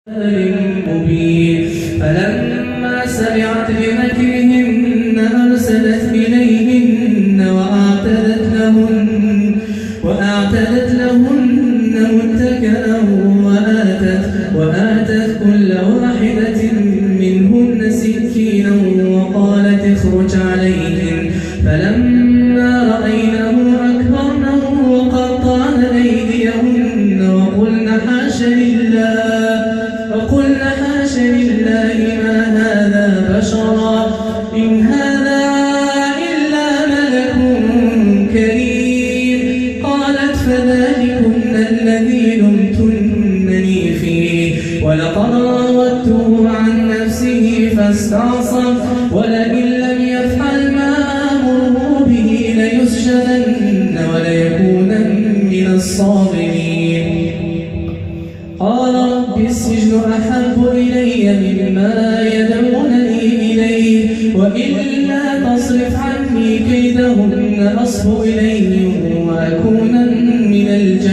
مبين. فلما سمعت بمكرهن أرسلت إليهن وأعتدت لهن متكئا وآتت كل واحدة منهن سكينا وقالت اخرج عليهن. فلما رأينه أكبرنه وقطعن أيديهن وقلن حاش لله ما هذا بشرا إن هذا إلا ملك كريم. قالت فذلكن الذي لمتنني فيه ولقد راودته عن نفسه فاستعصم ولئن لم يفعل ما آمره به ليسجنن وليكونن من الصاغرين. قال رب السجن أحب إلي مما يدعونني إليه وإلا تصرف عني كيدهن أصب إليهم وأكونن من الجاهلين.